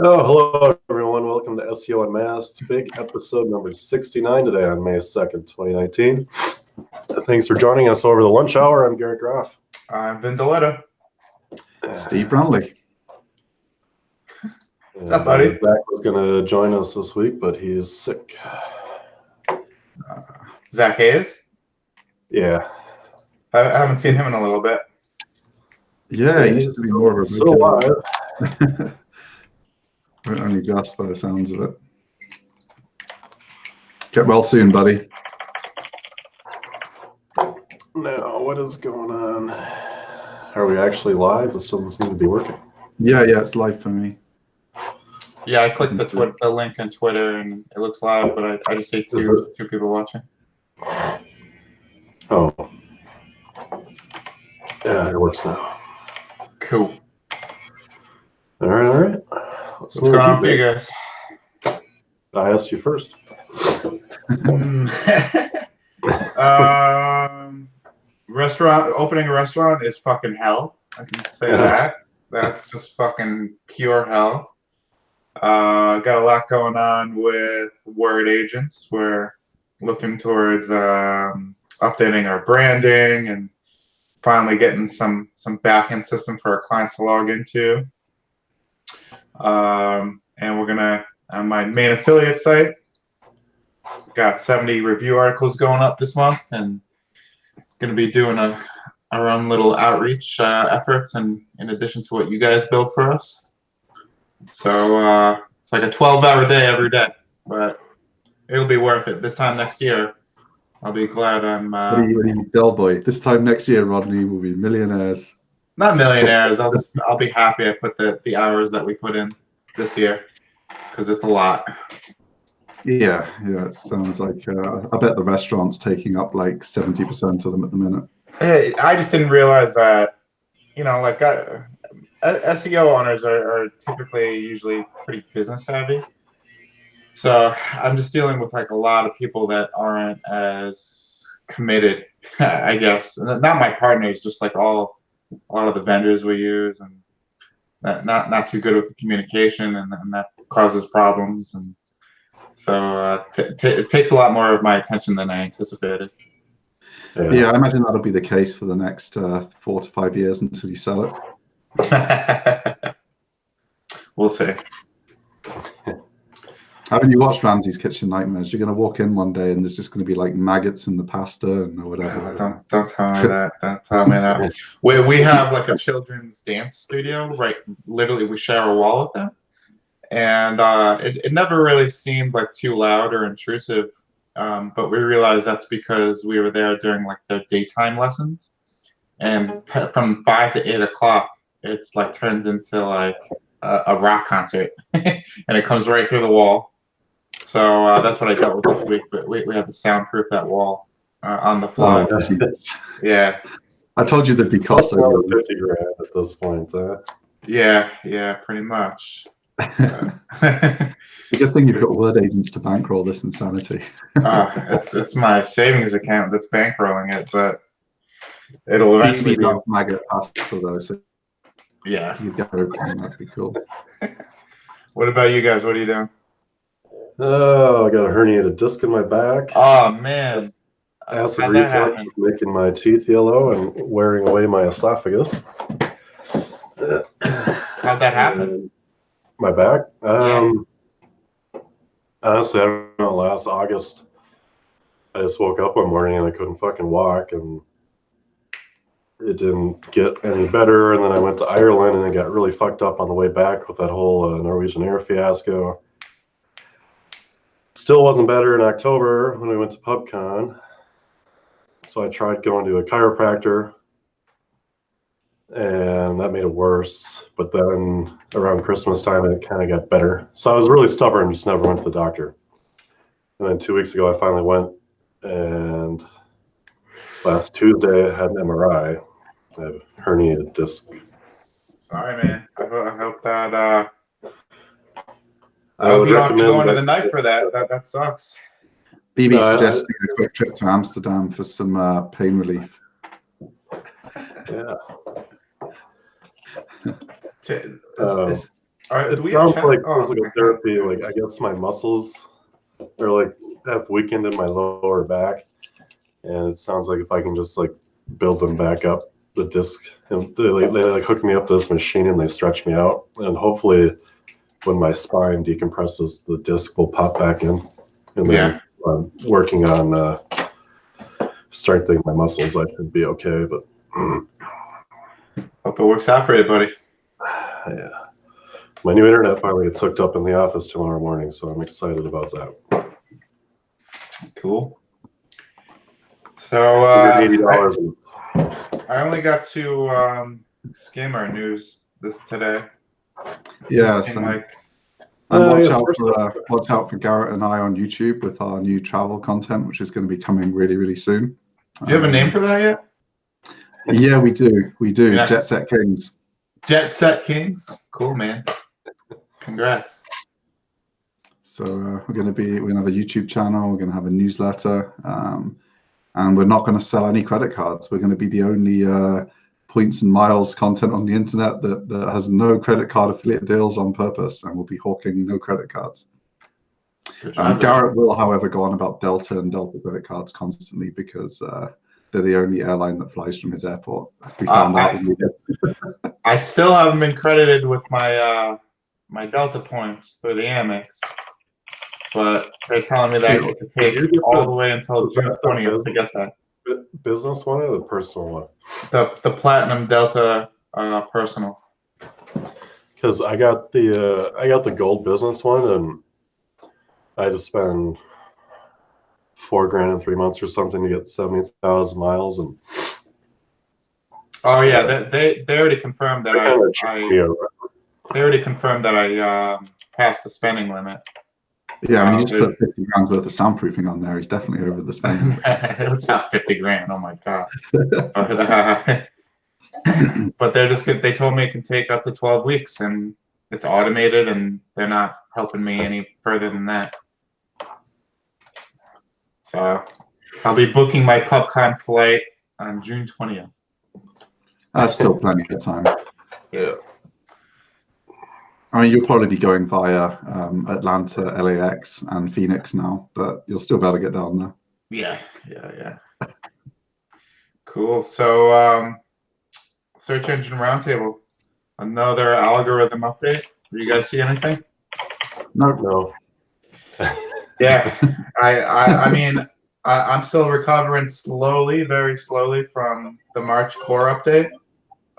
Oh, hello everyone. Welcome to SEO UnMasked, big episode number 69 today on May 2nd, 2019. Thanks for joining us over the lunch hour. I'm Garrett Groff. I'm Vin Deletta. Steve Bromley. What's up, buddy? Zach was going to join us this week, but he is sick. Zach Hayes? Yeah. I haven't seen him in a little bit. Yeah, he used to be more of a still alive. Only just by the sounds of it. Get well soon, buddy. Now, what is going on? Are we actually live? This doesn't seem to be working. Yeah, it's live for me. Yeah, I clicked the link on Twitter and it looks live, but I just see two people watching. Oh. Yeah, it works now. Cool. All right. What's going on with you guys? I asked you first. Opening a restaurant is fucking hell. I can say that. That's just fucking pure hell. Got a lot going on with Word Agents. We're looking towards updating our branding and finally getting some back-end system for our clients to log into. And we're gonna, on my main affiliate site, got 70 review articles going up this month, and gonna be doing our own little outreach efforts, and in addition to what you guys build for us. So it's like a 12-hour day every day, but it'll be worth it. This time next year, I'll be glad I'm. What do you Del boy? This time next year, Rodney, will be millionaires. Not millionaires. I'll be happy I put the hours that we put in this year, because it's a lot. Yeah, it sounds like I bet the restaurant's taking up like 70% of them at the minute. I just didn't realize that, like SEO owners are typically usually pretty business savvy. So I'm just dealing with like a lot of people that aren't as committed, I guess. Not my partners, just like a lot of the vendors we use, and not too good with the communication, and that causes problems. And so it takes a lot more of my attention than I anticipated. Yeah, I imagine that'll be the case for the next 4 to 5 years until you sell it. We'll see. Haven't you watched Ramsay's Kitchen Nightmares? You're going to walk in one day and there's just going to be like maggots in the pasta and whatever. Don't tell me that. Don't tell me that. We have like a children's dance studio, right? Literally, we share a wall with them. And it never really seemed like too loud or intrusive. But we realized that's because we were there during like their daytime lessons. And from 5 to 8 o'clock, it's like turns into like a rock concert. And it comes right through the wall. So that's what I dealt with this week. But we had to soundproof that wall on the fly. Yeah. I told you there'd be cost over 50 grand at this point. Yeah, pretty much. The good thing you've got Word Agents to bankroll this insanity. It's my savings account that's bankrolling it, but it'll eventually be maggot pasta though. So yeah, you get open, that'd be cool. What about you guys? What are you doing? Oh, I got a herniated disc in my back. Oh man, Acid reflux is making my teeth yellow and wearing away my esophagus. How'd that happen? My back? Honestly, I don't know. Last August, I just woke up one morning and I couldn't fucking walk, and it didn't get any better. And then I went to Ireland and it got really fucked up on the way back with that whole Norwegian Air fiasco. Still wasn't better in October when we went to PubCon. So I tried going to a chiropractor, and that made it worse. But then around Christmas time, it kind of got better. So I was really stubborn, just never went to the doctor. And then 2 weeks ago, I finally went, and last Tuesday, I had an MRI. I have a herniated disc. Sorry, man. I hope that. I hope you don't have to go into the night for that. That sucks. BB suggesting a quick trip to Amsterdam for some pain relief. Yeah. Do we sounds have like oh, physical okay. therapy. Like I guess my muscles are like have weakened in my lower back, and it sounds like if I can just like build them back up, the disc, and they like hook me up to this machine and they stretch me out, and hopefully when my spine decompresses, the disc will pop back in, and then working on strengthening my muscles, I should be okay. But hope it works out for you, buddy. yeah, my new internet finally gets hooked up in the office tomorrow morning, so I'm excited about that. Cool. So $80. I only got to skim our news today. Yeah, so and watch out for out Garrett and I on YouTube with our new travel content, which is going to be coming really, really soon. Do you have a name for that yet? Yeah, we do. Yeah. Jet Set Kings. Jet Set Kings. Cool, man. Congrats. So we're going to have a YouTube channel. We're going to have a newsletter, and we're not going to sell any credit cards. We're going to be the only points and miles content on the internet that has no credit card affiliate deals on purpose, and we'll be hawking no credit cards. Garrett will, however, go on about Delta and Delta credit cards constantly because they're the only airline that flies from his airport. As we found out. I still haven't been credited with my my Delta points for the Amex, but they're telling me that it could take all the way until June 20th to get that. Business one or the personal one? The Platinum Delta personal. Because I got the gold business one, and I had to spend $4,000 in 3 months or something to get 70,000 miles, and oh yeah, they already confirmed that they already confirmed that I passed the spending limit. Yeah, I mean, he just put 50 grand's worth of soundproofing on there. He's definitely over the spending. It's not 50 grand. Oh my god. But they told me it can take up to 12 weeks, and it's automated, and they're not helping me any further than that. So I'll be booking my PubCon flight on June 20th. That's still plenty of time. Yeah. I mean, you'll probably be going via Atlanta, LAX, and Phoenix now, but you'll still be able to get down there. Yeah. Cool. So, Search Engine Roundtable, another algorithm update. Do you guys see anything? No. Yeah, I mean, I'm still recovering very slowly from the March core update.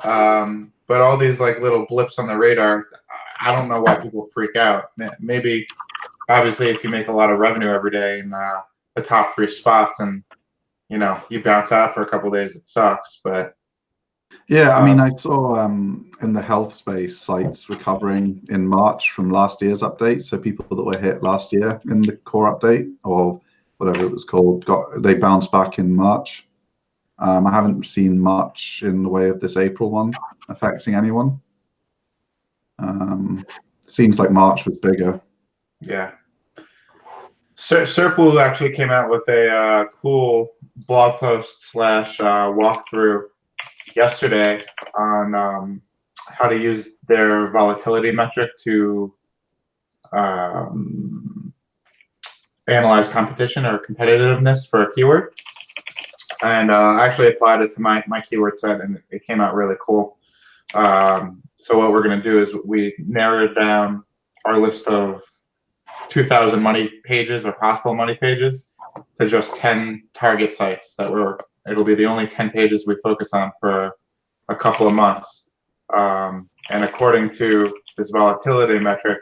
But all these like little blips on the radar, I don't know why people freak out. Maybe, obviously, if you make a lot of revenue every day in the top 3 spots, and you bounce out for a couple of days, it sucks. But yeah, I mean, I saw in the health space sites recovering in March from last year's update. So people that were hit last year in the core update or whatever it was called, they bounced back in March. I haven't seen much in the way of this April one affecting anyone. Seems like March was bigger. Yeah. Serpu actually came out with a cool blog post / walkthrough yesterday on how to use their volatility metric to analyze competition or competitiveness for a keyword. And I actually applied it to my keyword set, and it came out really cool. So what we're going to do is we narrowed down our list of 2,000 money pages or possible money pages to just 10 target sites it'll be the only 10 pages we focus on for a couple of months. And according to this volatility metric,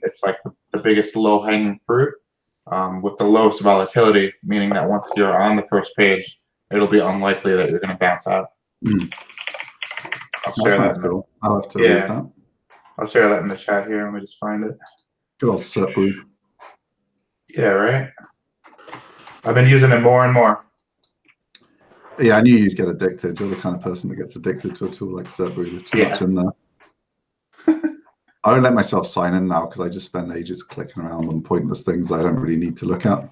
it's like the biggest low-hanging fruit with the lowest volatility, meaning that once you're on the first page, it'll be unlikely that you're going to bounce out. I'll share that. Cool. I'll have to read that. I'll share that in the chat here. Let me just find it. Good old Serpu. Yeah, right. I've been using it more and more. Yeah, I knew you'd get addicted. You're the kind of person that gets addicted to a tool like Serpu. There's too much in there. I don't let myself sign in now because I just spend ages clicking around on pointless things that I don't really need to look at.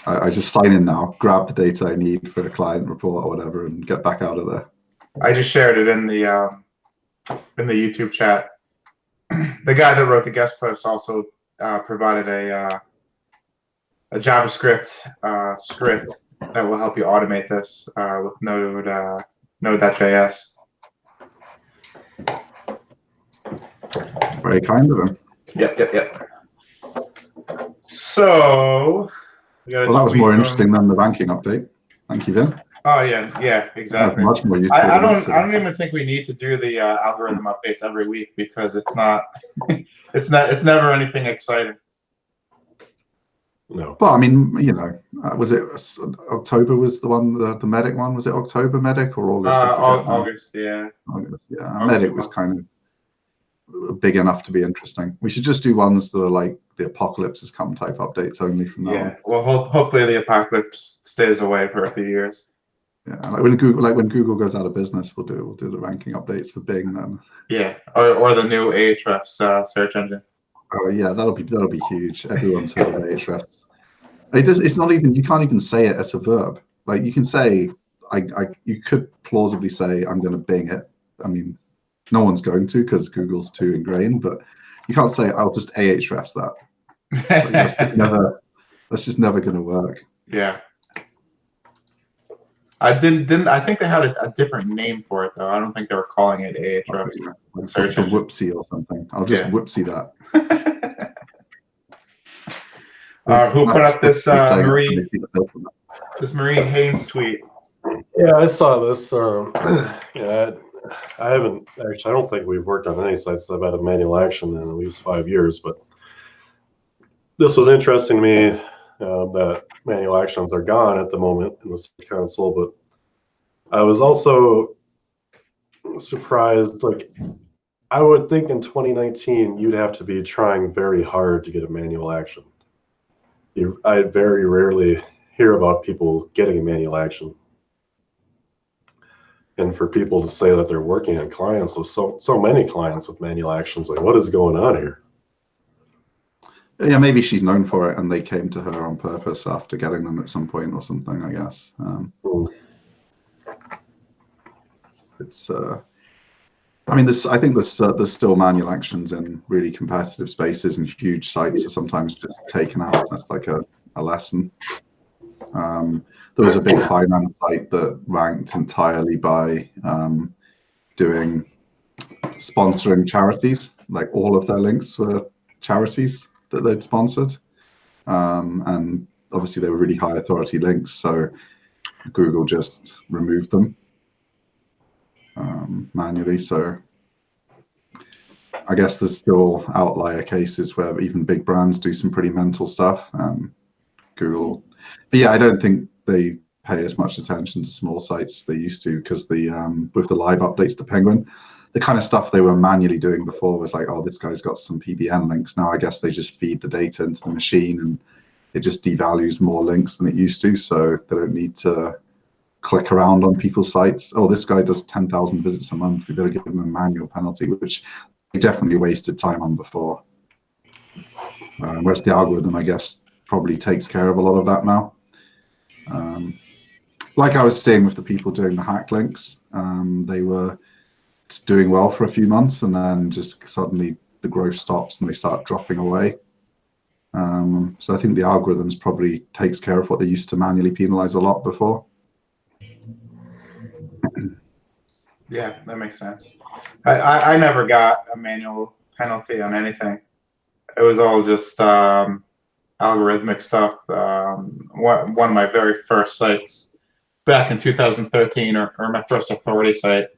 I just sign in now, grab the data I need for a client report or whatever, and get back out of there. I just shared it in the in the YouTube chat. The guy that wrote the guest post also provided a JavaScript script that will help you automate this with Node.js. Very kind of him. Yep. So, well, that was more interesting than the ranking update. Thank you, Vin. Oh yeah, exactly. Much more useful. I don't even think we need to do the algorithm updates every week because it's not, it's never anything exciting. No. Well, I mean, you know, was it October was the one, the medic one? Was it October medic or August? August, yeah. August, yeah. August Medic was kind of big enough to be interesting. We should just do ones that are like the apocalypse has come type updates only from now on. Well, hopefully the apocalypse stays away for a few years. Yeah, like when Google goes out of business, we'll do the ranking updates for Bing then. Yeah, or the new Ahrefs search engine. Oh yeah, that'll be huge. Everyone's heard of Ahrefs. It's not even, you can't even say it as a verb. Like you can say, you could plausibly say I'm going to Bing it. I mean, no one's going to because Google's too ingrained. But you can't say I'll just Ahrefs that. Like, that's just never going to work. Yeah. I think they had a different name for it though. I don't think they were calling it Ahrefs. Like search a whoopsie or something. I'll just whoopsie that. Who put up this Marie Haynes tweet? Yeah, I saw this. Yeah, I haven't actually. I don't think we've worked on any sites that have had a manual action in at least 5 years. But this was interesting to me that manual actions are gone at the moment in the console. But I was also surprised. Like, I would think in 2019 you'd have to be trying very hard to get a manual action. I very rarely hear about people getting a manual action. And for people to say that they're working on clients with so many clients with manual actions, like what is going on here? Yeah, maybe she's known for it and they came to her on purpose after getting them at some point or something, I guess. It's I mean, I think there's still manual actions in really competitive spaces, and huge sites are sometimes just taken out. That's like a lesson. There was a big finance site that ranked entirely by sponsoring charities. Like all of their links were charities that they'd sponsored, and obviously they were really high authority links. So Google just removed them manually. So I guess there's still outlier cases where even big brands do some pretty mental stuff. Google, but yeah, I don't think they pay as much attention to small sites as they used to, because with the live updates to Penguin, the kind of stuff they were manually doing before was like, oh, this guy's got some PBN links. Now I guess they just feed the data into the machine and it just devalues more links than it used to, so they don't need to click around on people's sites. Oh, this guy does 10,000 visits a month, we better give him a manual penalty, which they definitely wasted time on before. Whereas the algorithm, I guess, probably takes care of a lot of that now. Like I was saying with the people doing the hack links, they were doing well for a few months and then just suddenly the growth stops and they start dropping away. So I think the algorithms probably takes care of what they used to manually penalize a lot before. Yeah, that makes sense. I never got a manual penalty on anything. It was all just algorithmic stuff. One of my very first sites back in 2013, or my first authority site,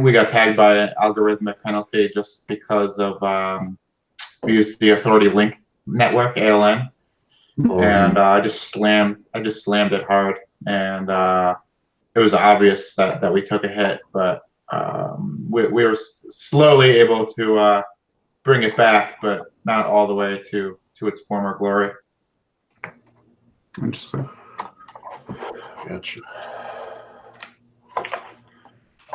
we got tagged by an algorithmic penalty just because of we used the authority link network, ALN, and I just slammed it hard, and it was obvious that we took a hit, but we were slowly able to bring it back, but not all the way to its former glory. Interesting. Gotcha.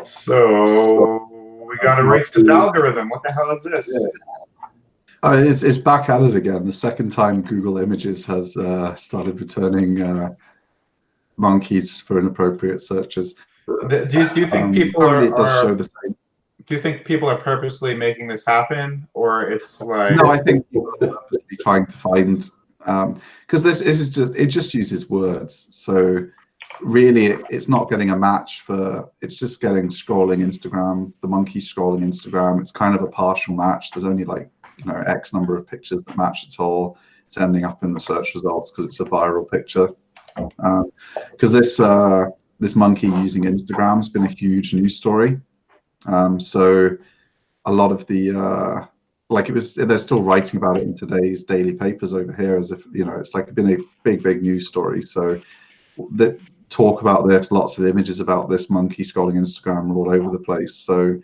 So we got a racist algorithm. What the hell is this? It's back at it again. The second time Google Images has started returning monkeys for inappropriate searches. Do you think people it does show the same. do you think people are purposely making this happen, or it's like? No, I think people are purposely trying to find, because this is just, it just uses words. So really, it's not getting a match for, it's just getting scrolling Instagram, the monkey scrolling Instagram. It's kind of a partial match. There's only like, X number of pictures that match at all. It's ending up in the search results because it's a viral picture. Because this monkey using Instagram has been a huge news story. So a lot of the they're still writing about it in today's daily papers over here, as if it's like been a big news story. So the talk about this, lots of images about this monkey scrolling Instagram all over the place. So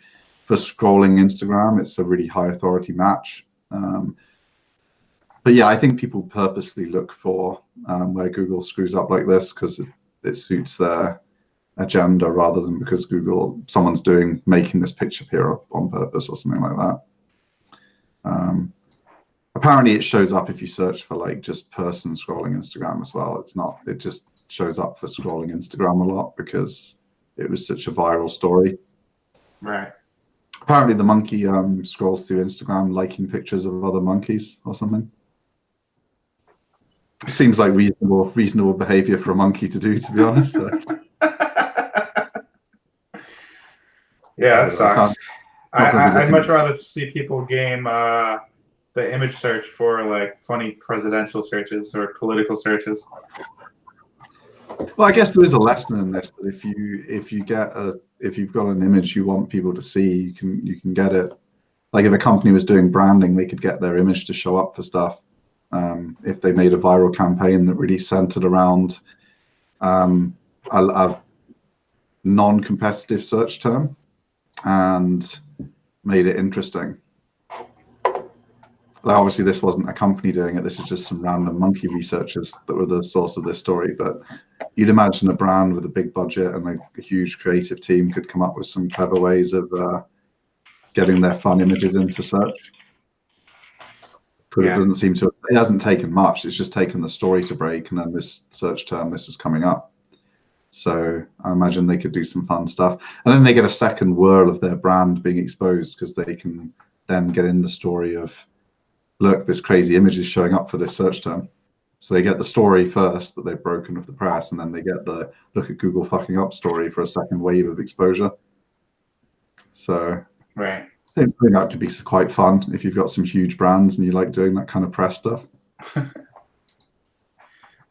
for scrolling Instagram, it's a really high authority match. But yeah, I think people purposely look for where Google screws up like this because it suits their agenda rather than because someone's making this picture appear on purpose or something like that. Apparently it shows up if you search for like just person scrolling Instagram as well. It just shows up for scrolling Instagram a lot because it was such a viral story. Right. Apparently the monkey scrolls through Instagram liking pictures of other monkeys or something. It seems like reasonable behavior for a monkey to do, to be honest. Yeah, that sucks. I'd much rather see people game the image search for like funny presidential searches or political searches. Well, I guess there is a lesson in this that if you've got an image you want people to see, you can get it. Like if a company was doing branding, they could get their image to show up for stuff. If they made a viral campaign that really centered around a non-competitive search term and made it interesting. Well, obviously, this wasn't a company doing it. This is just some random monkey researchers that were the source of this story. But you'd imagine a brand with a big budget and a huge creative team could come up with some clever ways of getting their fun images into search. Because it doesn't seem to, it hasn't taken much. It's just taken the story to break, and then this search term, this was coming up. So I imagine they could do some fun stuff. And then they get a second whirl of their brand being exposed because they can then get in the story of, look, this crazy image is showing up for this search term. So they get the story first that they've broken with the press, and then they get the look at Google fucking up story for a second wave of exposure. So right. I think that could be quite fun if you've got some huge brands and you like doing that kind of press stuff. Oh,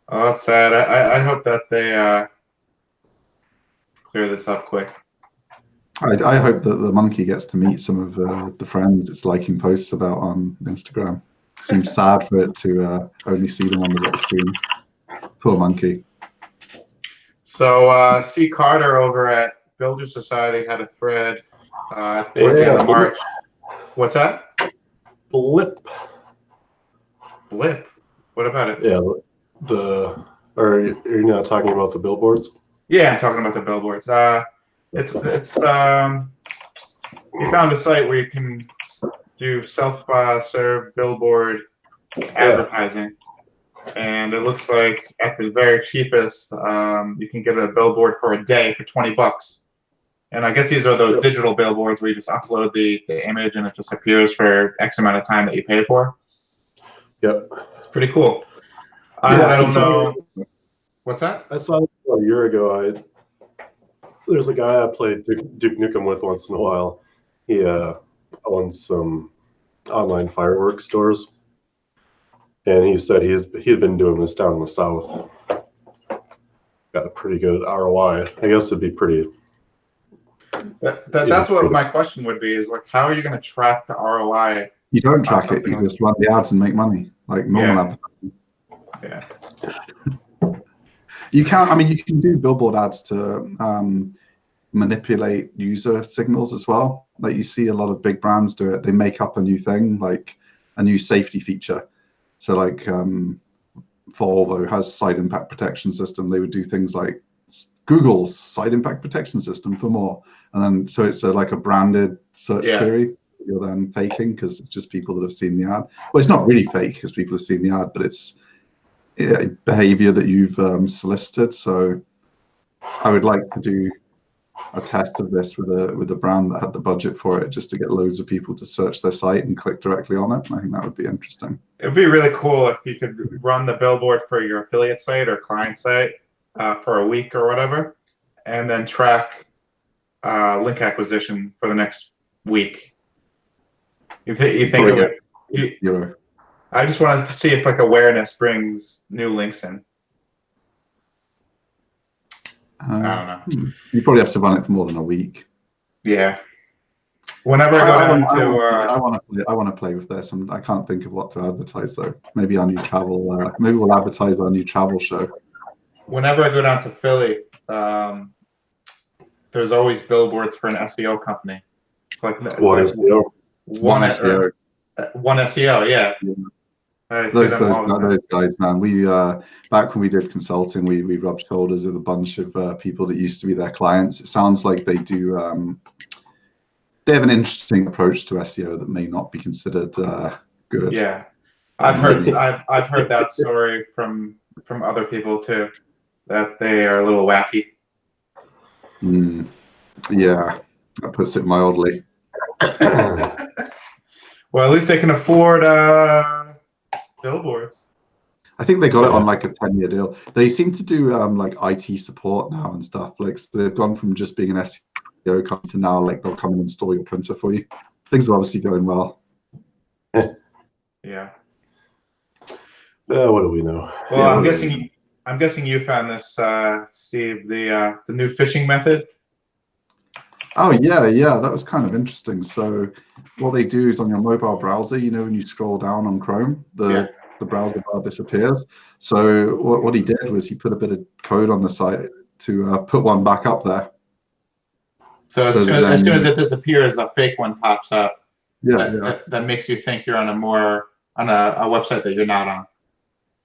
that's sad. I hope that they clear this up quick. I hope that the monkey gets to meet some of the friends it's liking posts about on Instagram. It seems sad for it to only see them on the little screen. Poor monkey. So C. Carter over at Builder Society had a thread towards the end of March. What's that? Blip. Blip? What about it? Yeah, are you not talking about the billboards? Yeah, I'm talking about the billboards. It's you found a site where you can do self-serve billboard advertising, and it looks like at the very cheapest, you can get a billboard for a day for $20. And I guess these are those digital billboards where you just upload the image and it just appears for X amount of time that you pay for. Yep. It's pretty cool. I don't know. What's that? I saw it a year ago. There's a guy I played Duke Nukem with once in a while. He owns some online fireworks stores, and he said he had been doing this down in the South. Got a pretty good ROI. I guess it'd be pretty. That's what my question would be, is like, how are you going to track the ROI? You don't track it. You just run the ads and make money like normal advertising. Yeah. You can. I mean, you can do billboard ads to manipulate user signals as well. Like you see a lot of big brands do it. They make up a new thing, like a new safety feature. So like Volvo has side impact protection system. They would do things like Google's side impact protection system for more. And then so it's like a branded search query that you're then faking because it's just people that have seen the ad. Well, it's not really fake because people have seen the ad, but it's behavior that you've solicited. So I would like to do a test of this with a brand that had the budget for it, just to get loads of people to search their site and click directly on it. I think that would be interesting. It would be really cool if you could run the billboard for your affiliate site or client site for a week or whatever, and then track link acquisition for the next week. You think it would? I just want to see if like awareness brings new links in. I don't know. You probably have to run it for more than a week. Yeah. Whenever I go down to, I want to play with this, and I can't think of what to advertise though. Maybe our new travel. Maybe we'll advertise our new travel show. Whenever I go down to Philly, there's always billboards for an SEO company. It's like one SEO. One SEO. One SEO. Yeah. Those guys, man. We back when we did consulting, we rubbed shoulders with a bunch of people that used to be their clients. It sounds like they do. They have an interesting approach to SEO that may not be considered good. Yeah, I've heard that story from other people too, that they are a little wacky. Yeah, that puts it mildly. Well, at least they can afford billboards. I think they got it on like a 10-year deal. They seem to do like IT support now and stuff. Like, so they've gone from just being an SEO company to now like they'll come and install your printer for you. Things are obviously going well. Yeah. What do we know? Well, I'm guessing you found this, Steve, the new phishing method. Oh yeah, that was kind of interesting. So what they do is on your mobile browser, you know, when you scroll down on Chrome, the browser bar disappears. So what he did was he put a bit of code on the site to put one back up there. So as soon as it disappears, a fake one pops up. That makes you think you're on a website that you're not on.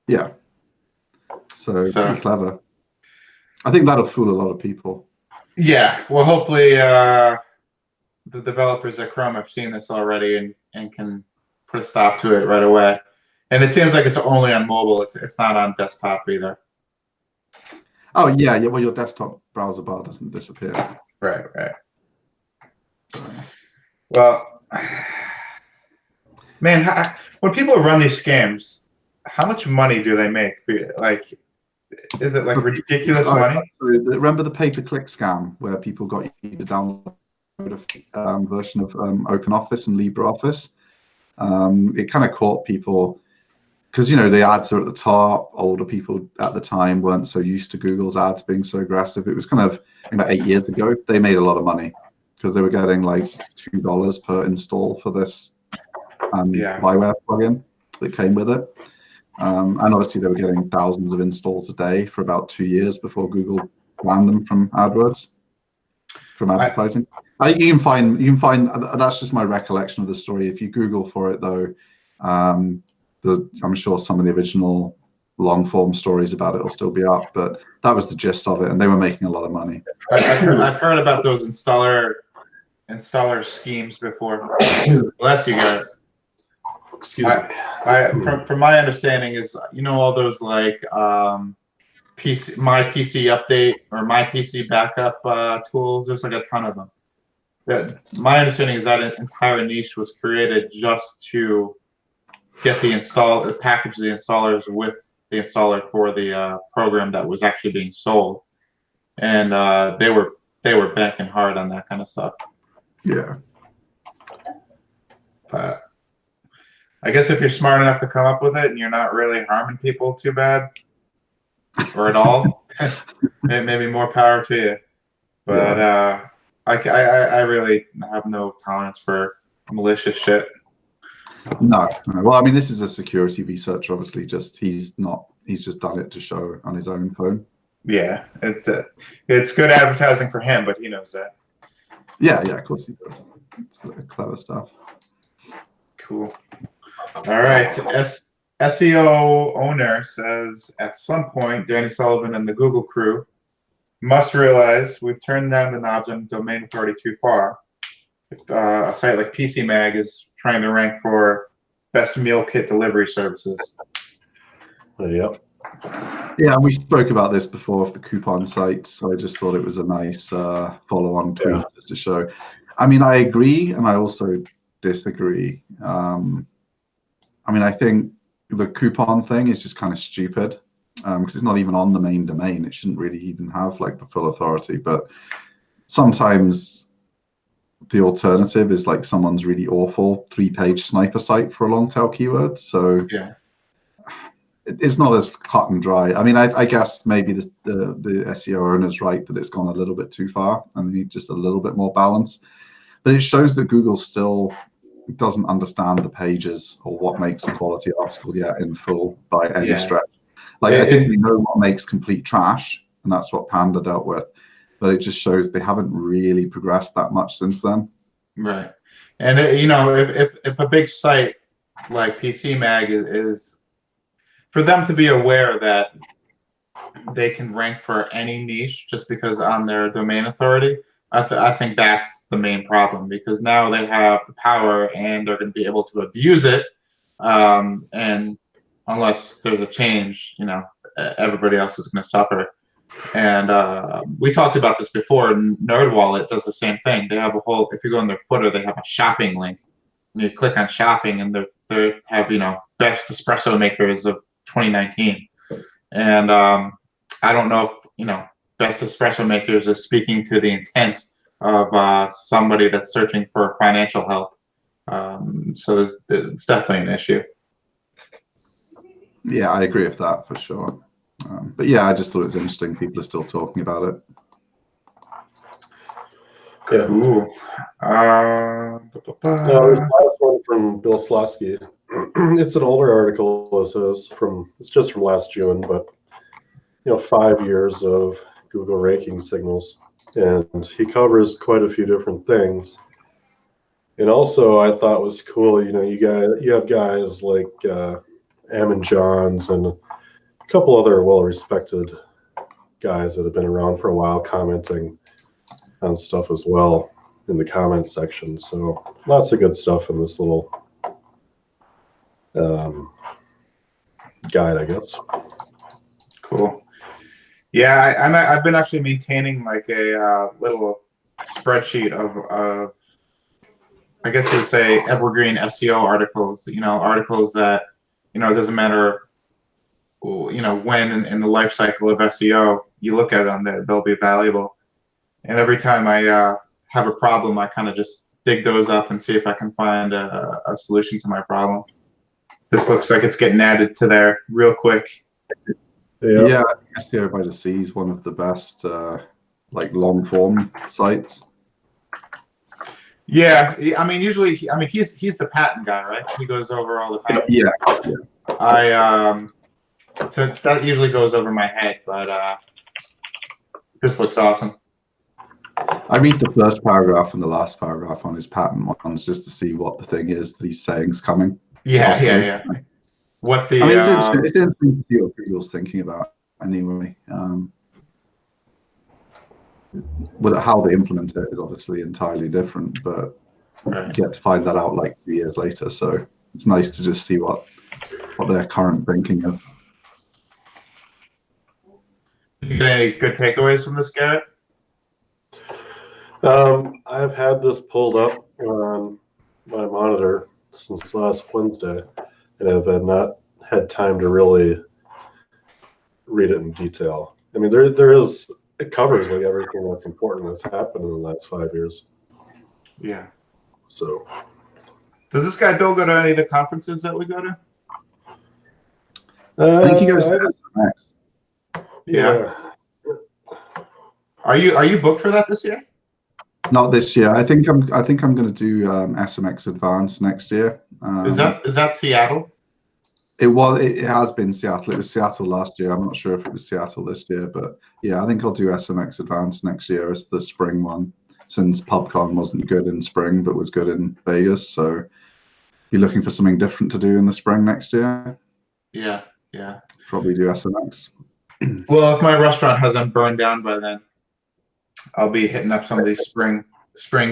Yeah. So pretty clever. I think that'll fool a lot of people. Yeah. Well, hopefully the developers at Chrome have seen this already and can put a stop to it right away. And it seems like it's only on mobile. It's not on desktop either. Oh yeah. Well, your desktop browser bar doesn't disappear. Right. Well, man, when people run these scams, how much money do they make? Like, is it like ridiculous money? So remember the pay-per-click scam where people got you to download a version of OpenOffice and LibreOffice? It kind of caught people because, you know, the ads are at the top. Older people at the time weren't so used to Google's ads being so aggressive. It was kind of about 8 years ago. They made a lot of money because they were getting like $2 per install for this spyware plugin that came with it. And obviously they were getting thousands of installs a day for about 2 years before Google banned them from AdWords, from advertising. You can find that's just my recollection of the story. If you Google for it though, I'm sure some of the original long form stories about it will still be up, but that was the gist of it, and they were making a lot of money. I've heard about those installer schemes before. Bless you guys. Excuse me. From my understanding is, you know, all those like my PC update or my PC backup tools. There's like a ton of them. My understanding is that an entire niche was created just to get package the installers with the installer for the program that was actually being sold, and they were banking hard on that kind of stuff. Yeah. But I guess if you're smart enough to come up with it and you're not really harming people too bad or at all, maybe more power to you. But I really have no tolerance for malicious shit. No. Well, I mean, this is a security researcher. Obviously, he's just done it to show on his own phone. Yeah, it's good advertising for him, but he knows that. Yeah, of course he does. It's clever stuff. Cool. All right. SEO owner says, at some point, Danny Sullivan and the Google crew must realize we've turned down the knobs on domain authority too far. If a site like PC Mag is trying to rank for best meal kit delivery services. Yep. Yeah, and we spoke about this before of the coupon sites, so I just thought it was a nice follow-on tweet just to show. I mean, I agree, and I also disagree. I mean, I think the coupon thing is just kind of stupid because it's not even on the main domain. It shouldn't really even have like the full authority. But sometimes the alternative is like someone's really awful 3-page sniper site for a long tail keyword. So Yeah. it's not as cut and dry. I mean, I guess maybe the SEO owner's right that it's gone a little bit too far and they need just a little bit more balance. But it shows that Google still doesn't understand the pages or what makes a quality article yet in full by any stretch. Like, I think we know what makes complete trash, and that's what Panda dealt with. But it just shows they haven't really progressed that much since then. Right. And if a big site like PC Mag is for them to be aware that they can rank for any niche just because on their domain authority, I think that's the main problem, because now they have the power and they're going to be able to abuse it. And unless there's a change, everybody else is going to suffer. And we talked about this before. NerdWallet does the same thing. They have if you go in their footer, they have a shopping link. And you click on shopping, and they have best espresso makers of 2019. And I don't know if best espresso makers is speaking to the intent of somebody that's searching for financial help. So it's definitely an issue. Yeah, I agree with that for sure. But yeah, I just thought it was interesting. People are still talking about it. Cool. This last one from Bill Slosky. It's an older article. It's just from last June, but 5 years of Google ranking signals, and he covers quite a few different things. And also, I thought was cool. You have guys like Ammon Johns and a couple other well-respected guys that have been around for a while commenting on stuff as well in the comments section. So lots of good stuff in this little guide, I guess. Cool. Yeah, I've been actually maintaining like a little spreadsheet of I guess you would say evergreen SEO articles. Articles that it doesn't matter when in the life cycle of SEO you look at them, they'll be valuable. And every time I have a problem, I kind of just dig those up and see if I can find a solution to my problem. This looks like it's getting added to there real quick. Yeah, SEO by the Sea is one of the best like long form sites. Yeah, I mean, usually, he's the patent guy, right? He goes over all the patents. Yeah. That usually goes over my head, but this looks awesome. I read the first paragraph and the last paragraph on his patent ones just to see what the thing is that he's saying's coming. Yeah. What the? I mean, it's interesting to see what Google's thinking about anyway. How they implement it is obviously entirely different, but you get to find that out like 3 years later. So it's nice to just see what their current thinking is. Did you get any good takeaways from this, Garrett? I've had this pulled up on my monitor since last Wednesday, and I've not had time to really read it in detail. I mean, it covers like everything that's important that's happened in the last 5 years. Yeah. So, does this guy Bill go to any of the conferences that we go to? I think he goes to SMX. Yeah. Are you booked for that this year? Not this year. I think I'm going to do SMX Advanced next year. Is that Seattle? It has been Seattle. It was Seattle last year. I'm not sure if it was Seattle this year, but yeah, I think I'll do SMX Advanced next year as the spring one, since PubCon wasn't good in spring but was good in Vegas. So be looking for something different to do in the spring next year. Yeah. Probably do SMX. Well, if my restaurant hasn't burned down by then, I'll be hitting up some of these spring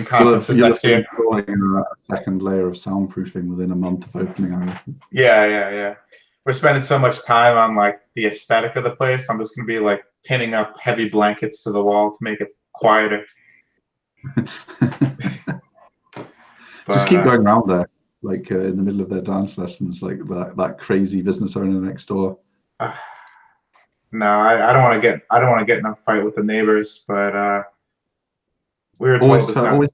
conferences next year. Installing a second layer of soundproofing within a month of opening. Yeah. we're spending so much time on like the aesthetic of the place. I'm just gonna be like pinning up heavy blankets to the wall to make it quieter. Just keep But, going around there, like in the middle of their dance lessons, like that crazy business owner next door. no, I don't want to get in a fight with the neighbors. But we were told Always this turn, time. always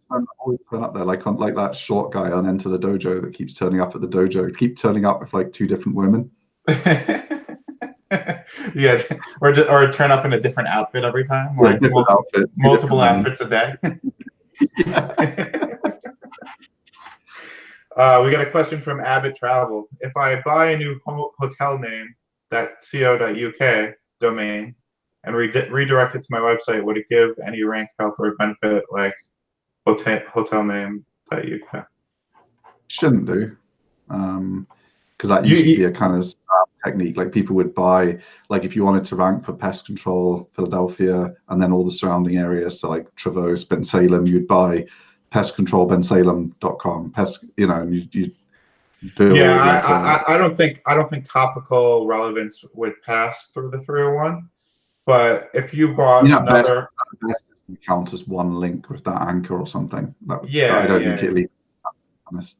turn up there, like like that short guy on Enter the Dojo that keeps turning up at the dojo. Keep turning up with like 2 different women. Yeah, or turn up in a different outfit every time, Yeah, like different outfit, 2 multiple different women. outfits a day. We got a question from Abbott Travel. If I buy a new hotel name, that .co.uk domain, and redirect it to my website, would it give any rank help or benefit like hotel name.uk? Shouldn't do, because that used to be a kind of technique. Like people would buy, like if you wanted to rank for pest control Philadelphia and then all the surrounding areas, so like Traverse, Bensalem, you'd buy pestcontrolbensalem.com, and you build like I don't think topical relevance would pass through the 301. But if you bought another, best can count as one link with that anchor or something. I don't think it leaves. Honest.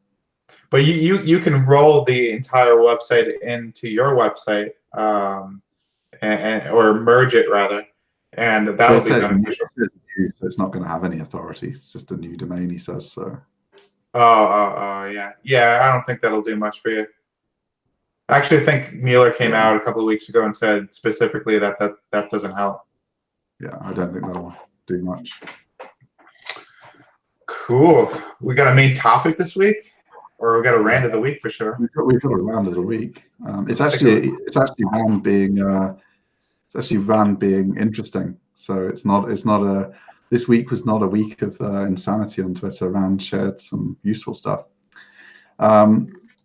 But you can roll the entire website into your website, or merge it rather, and that'll be beneficial. It says new, so it's not going to have any authority. It's just a new domain, he says. So. Oh, yeah. I don't think that'll do much for you. I actually think Mueller came out a couple of weeks ago and said specifically that doesn't help. Yeah, I don't think that'll do much. Cool. We got a main topic this week, or we got a rant of the week for sure. We've got a round of the week. It's actually Rand being interesting. So it's not a. This week was not a week of insanity on Twitter. Rand shared some useful stuff.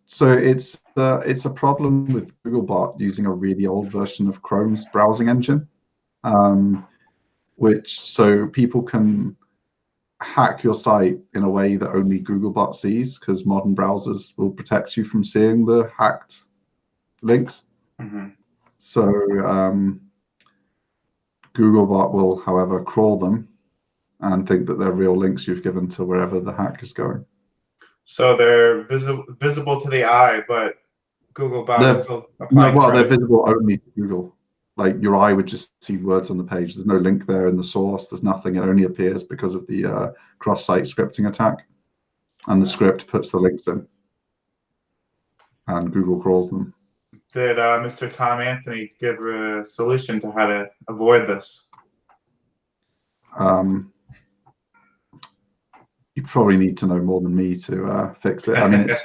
So it's a problem with Googlebot using a really old version of Chrome's browsing engine, so people can hack your site in a way that only Googlebot sees, because modern browsers will protect you from seeing the hacked links. Mm-hmm. So Googlebot will, however, crawl them and think that they're real links you've given to wherever the hack is going. So they're visible to the eye, but Googlebot is still applying they're visible only to Google. Like your eye would just see words on the page. There's no link there in the source. There's nothing. It only appears because of the cross-site scripting attack. And the script puts the links in. And Google crawls them. Did Mr. Tom Anthony give a solution to how to avoid this? You probably need to know more than me to fix it. I mean, it's...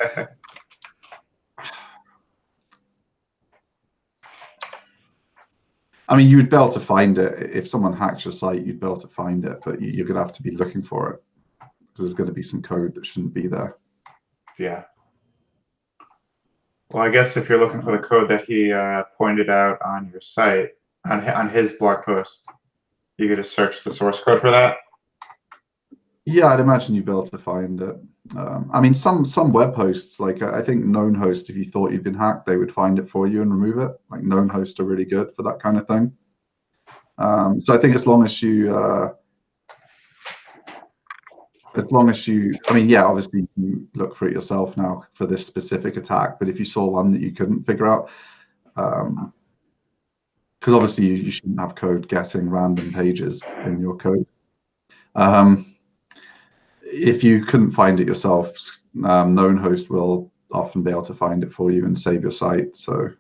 I mean, you'd be able to find it. If someone hacks your site, you'd be able to find it, but you're going to have to be looking for it, because there's going to be some code that shouldn't be there. Yeah. Well, I guess if you're looking for the code that he pointed out on your site, on his blog post, you could just search the source code for that. Yeah, I'd imagine you'd be able to find it. I mean, some web hosts, like I think Known Host, if you thought you'd been hacked, they would find it for you and remove it. Like Known Host are really good for that kind of thing. So I think as long as you, I mean, yeah, obviously you look for it yourself now for this specific attack. But if you saw one that you couldn't figure out, because obviously you shouldn't have code getting random pages in your code. If you couldn't find it yourself, Known Host will often be able to find it for you and save your site. So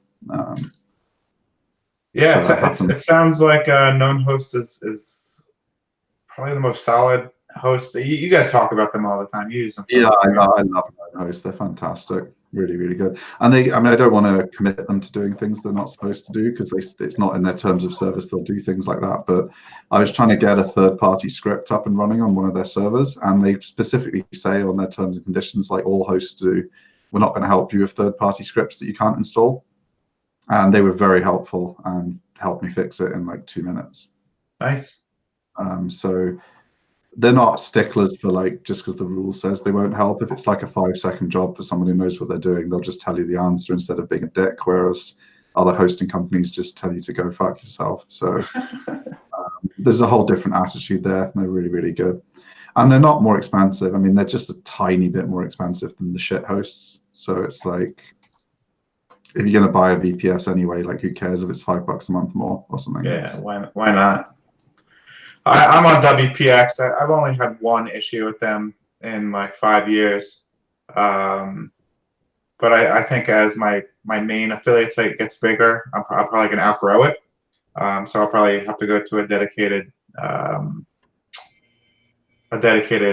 it sounds like Known Host is probably the most solid host. You guys talk about them all the time. You use them. Yeah, I love Known Host. They're fantastic. Really, really good. And I mean, I don't want to commit them to doing things they're not supposed to do, because it's not in their terms of service. They'll do things like that. But I was trying to get a third-party script up and running on one of their servers, and they specifically say on their terms and conditions, like all hosts do, we're not going to help you with third-party scripts that you can't install. And they were very helpful and helped me fix it in like 2 minutes. Nice. So they're not sticklers for like just because the rule says they won't help. If it's like a 5-second job for someone who knows what they're doing, they'll just tell you the answer instead of being a dick. Whereas other hosting companies just tell you to go fuck yourself. So there's a whole different attitude there. They're really, really good. And they're not more expensive. I mean, they're just a tiny bit more expensive than the shit hosts. So it's like, if you're going to buy a VPS anyway, like who cares if it's $5 a month more or something? Yeah, why not? I'm on WPX. I've only had one issue with them in like 5 years. But I think as my main affiliate site gets bigger, I'm probably going to outgrow it. So I'll probably have to go to a dedicated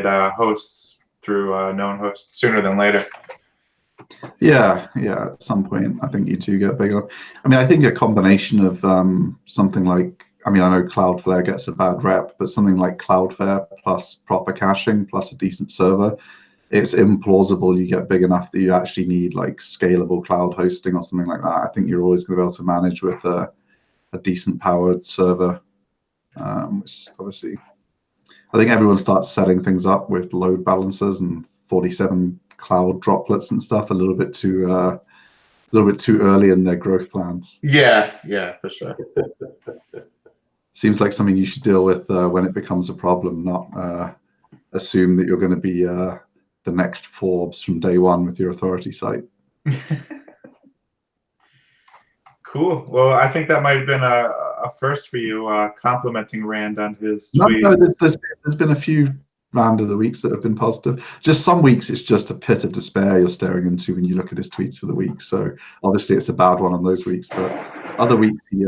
host through known hosts sooner than later. Yeah, at some point, I think you do get bigger. I mean, I think a combination of something like, I mean, I know Cloudflare gets a bad rep, but something like Cloudflare plus proper caching plus a decent server, it's implausible you get big enough that you actually need like scalable cloud hosting or something like that. I think you're always going to be able to manage with a decent powered server, which obviously, I think everyone starts setting things up with load balancers and 47 cloud droplets and stuff a little bit too early in their growth plans. Yeah, for sure. Seems like something you should deal with when it becomes a problem, not assume that you're going to be the next Forbes from day one with your authority site. Cool. Well, I think that might have been a first for you, complimenting Rand on his tweet. No, there's been a few Rand of the weeks that have been positive. Just some weeks it's just a pit of despair you're staring into when you look at his tweets for the week. So obviously it's a bad one on those weeks, but other weeks he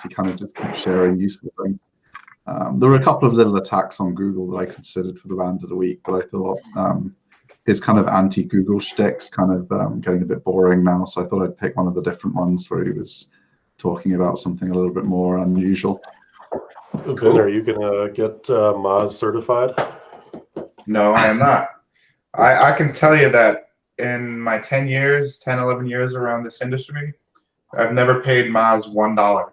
kind of just keeps sharing useful things. There were a couple of little attacks on Google that I considered for the Rand of the week, but I thought his kind of anti-Google shtick's kind of getting a bit boring now. So I thought I'd pick one of the different ones where he was talking about something a little bit more unusual. Ben, are you gonna get Moz certified? No, I am not. I can tell you that in my 10, 11 years around this industry, I've never paid Moz $1.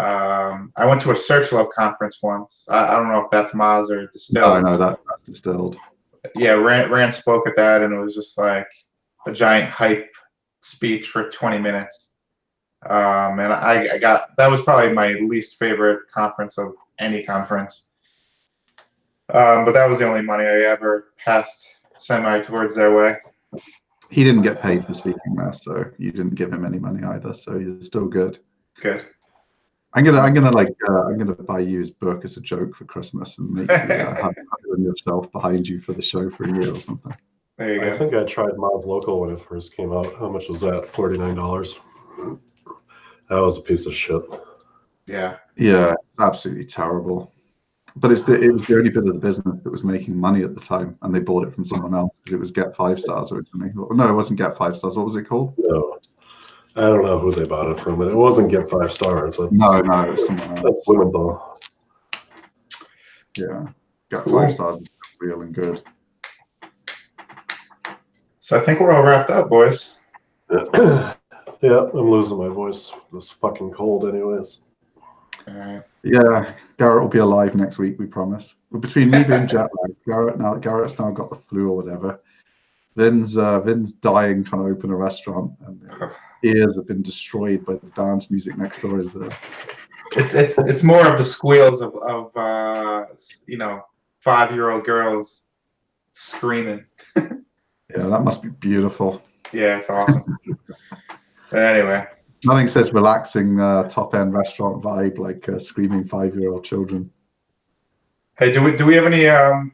I went to a Search Love conference once. I don't know if that's Moz or Distilled. No, that's Distilled. Yeah, Rand spoke at that, and it was just like a giant hype speech for 20 minutes. And I got, that was probably my least favorite conference of any conference. But that was the only money I ever passed semi towards their way. He didn't get paid for speaking there, so you didn't give him any money either. So you're still good. Good. I'm gonna buy you his book as a joke for Christmas and make you have it on your shelf behind you for the show for a year or something. There you go. I think I tried Moz Local when it first came out. How much was that? $49. That was a piece of shit. Yeah, it's absolutely terrible. But it was the only bit of the business that was making money at the time, and they bought it from someone else because it was Get 5 Stars originally. No, it wasn't Get 5 Stars. What was it called? No, I don't know who they bought it from, but it wasn't Get 5 Stars. No, it was someone else. That's Blumenthal. Yeah, Get Cool. 5 Stars is real and good. so I think we're all wrapped up, boys. Yeah, I'm losing my voice. This fucking cold, anyways. All right. Yeah, Garrett will be alive next week, we promise. But between me being jet lagged, Garrett's now got the flu or whatever. Vin's dying trying to open a restaurant, and his ears have been destroyed by the dance music next door. It's more of the squeals of 5-year-old girls screaming. Yeah, that must be beautiful. Yeah, it's awesome. But anyway. Nothing says relaxing top-end restaurant vibe like screaming 5-year-old children. Hey, do we have any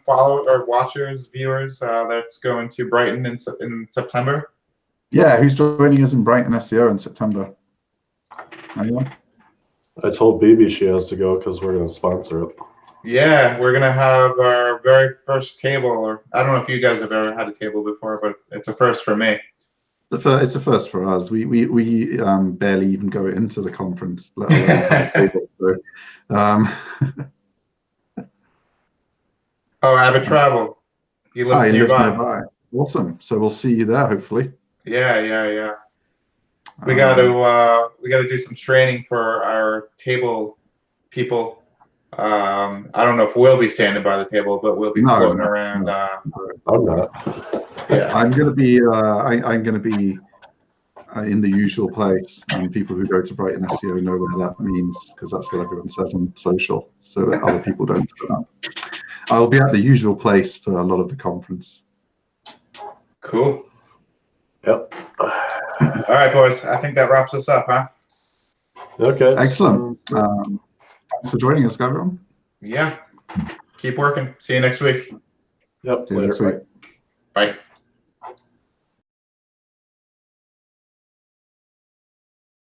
followers or watchers, viewers that's going to Brighton in September? Yeah, who's joining us in Brighton SEO in September? Anyone? I told Bibi she has to go because we're going to sponsor it. Yeah, we're gonna have our very first table. Or I don't know if you guys have ever had a table before, but it's a first for me. It's a first for us. We barely even go into the conference, let alone have a table. So, Oh, Abbott Travel. He lives nearby. Awesome. So we'll see you there, hopefully. Yeah. We got to do some training for our table people. I don't know if we'll be standing by the table, but we'll be floating around. I'm not. Yeah. I'm going to be. I'm going to be in the usual place, and people who go to Brighton SEO know what that means because that's what everyone says on social, so that other people don't turn up. I'll be at the usual place for a lot of the conference. Cool. Yep. All right, boys. I think that wraps us up, huh? Okay. Excellent. Thanks for joining us, everyone. Yeah. Keep working. See you next week. Yep. See you next Later. week. Bye.